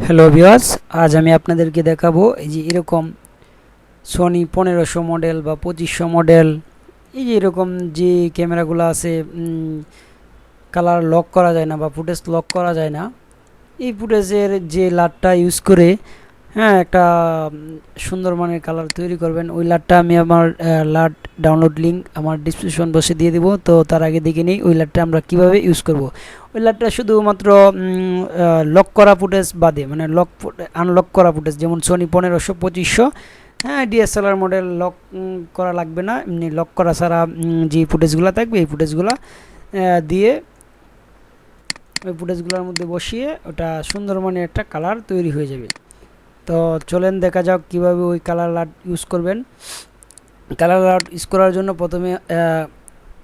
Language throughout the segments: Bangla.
হ্যালো ভিউয়ার্স, আজ আমি আপনাদেরকে দেখাবো এই যে এরকম সনি 1500 মডেল বা 2500 মডেল এই যে এরকম যে ক্যামেরাগুলো আছে, কালার লক করা যায় না বা ফুটেজ লক করা যায় না। এই ফুটেজের যে লাটটা ইউজ করে একটা সুন্দর মানের কালার তৈরি করবেন, ওই লাটটা আমি আমার লাট ডাউনলোড লিঙ্ক আমার ডিসক্রিপশন বক্সে দিয়ে দিব। তো তার আগে দেখে নিই ওই লাটটা আমরা কিভাবে ইউজ করব। ওই লাটটা শুধুমাত্র লক করা ফুটেজ বাদে, মানে আনলক করা ফুটেজ, যেমন সনি 1500 2500 ডিএসএলআর মডেল লক করা লাগবে না, এমনি লক করা ছাড়া যে ফুটেজগুলো থাকবে এই ফুটেজগুলো দিয়ে ওই ফুটেজগুলোর মধ্যে বসিয়ে ওটা সুন্দর মানে একটা কালার তৈরি হয়ে যাবে। তো চলেন দেখা যাক কীভাবে ওই কালার লাট ইউজ করবেন। কালার লাট ইউজ করার জন্য প্রথমে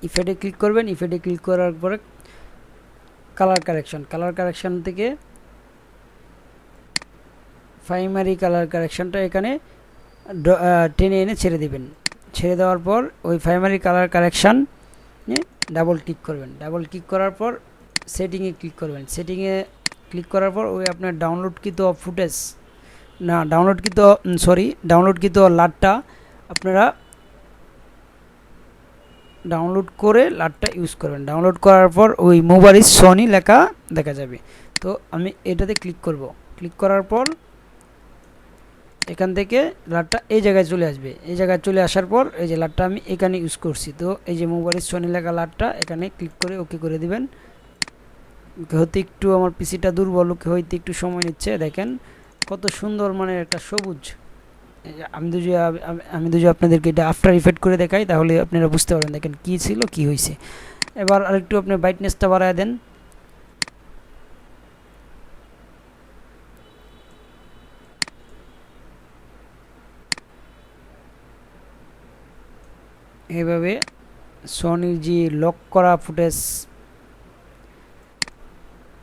ইফেক্টে ক্লিক করবেন। ইফেক্টে ক্লিক করার পরে কালার কারেকশন থেকে প্রাইমারি কালার কারেকশনটা এখানে টেনে এনে ছেড়ে দিবেন। ছেড়ে দেওয়ার পর ওই primary colour correction double click করবেন। ডাবল ক্লিক করার পর সেটিংয়ে ক্লিক করবেন। সেটিংয়ে ক্লিক করার পর ওই আপনার ডাউনলোডকৃত ফুটেজ ডাউনলোডকৃত লাটটা আপনারা ডাউনলোড করে লাটটা ইউজ করবেন। ডাউনলোড করার পর ওই মোবাইল সনি লেখা দেখা যাবে। তো আমি এটাতে ক্লিক করব। ক্লিক করার পর এখান থেকে লাটটা এই জায়গায় চলে আসবে। এই জায়গায় চলে আসার পর এই যে লাটটা আমি এখানে ইউজ করছি, তো এই যে মোবাইল সনি লেখা লাটটা এখানে ক্লিক করে ওকে করে দিবেন। হতে একটু আমার পিসিটা দুর্বল, হইতে একটু সময় নিচ্ছে। দেখেন কত সুন্দর মানে একটা সবুজ। আমি যদি আপনাদেরকে এটা আফটার ইফেক্ট করে দেখাই তাহলে আপনারা বুঝতে পারবেন দেখেন কি ছিল কি হয়েছে। এবার আরেকটু আপনি ব্রাইটনেসটা বাড়ায় দেন। এইভাবে সনির যে লক করা ফুটেজ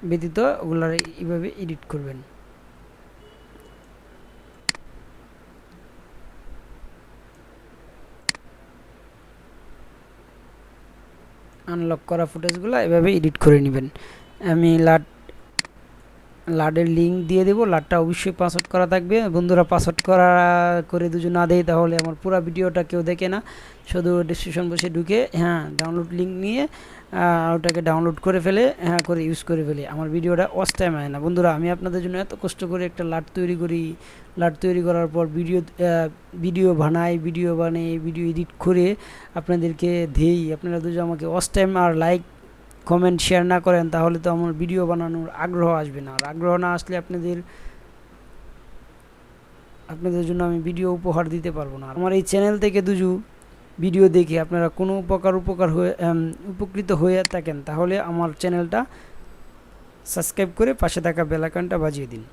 ব্যতীত ওগুলো এইভাবে এডিট করবেন। আনলক করা ফুটেজগুলো এভাবে এডিট করে নেবেন। আমি লাটের লিঙ্ক দিয়ে দেবো। লাটটা অবশ্যই পাসওয়ার্ড করা থাকবে। বন্ধুরা পাসওয়ার্ড করে দুজন না দেয় তাহলে আমার পুরো ভিডিওটা কেউ দেখে না, শুধু ডিসক্রিপশন বসে ঢুকে ডাউনলোড লিঙ্ক নিয়ে ওটাকে ডাউনলোড করে ফেলে করে ইউজ করে ফেলে আমার ভিডিওটা ওয়াচ টাইম হয় না। বন্ধুরা আমি আপনাদের জন্য এত কষ্ট করে একটা লাট তৈরি করি, লাট তৈরি করার পর ভিডিও বানাই, ভিডিও এডিট করে আপনাদেরকে দেই। আপনারা যদি আমাকে ওয়াচ টাইম আর লাইক কমেন্ট শেয়ার না করেন তাহলে তো আমার ভিডিও বানানোর আগ্রহ আসবে না। আর আগ্রহ না আসলে আপনাদের জন্য আমি ভিডিও উপহার দিতে পারবো না। আমার এই চ্যানেল থেকে ভিডিও দেখে আপনারা কোনো উপকৃত হয়ে থাকেন তাহলে আমার চ্যানেলটা সাবস্ক্রাইব করে পাশে থাকা বেল আইকনটা বাজিয়ে দিন।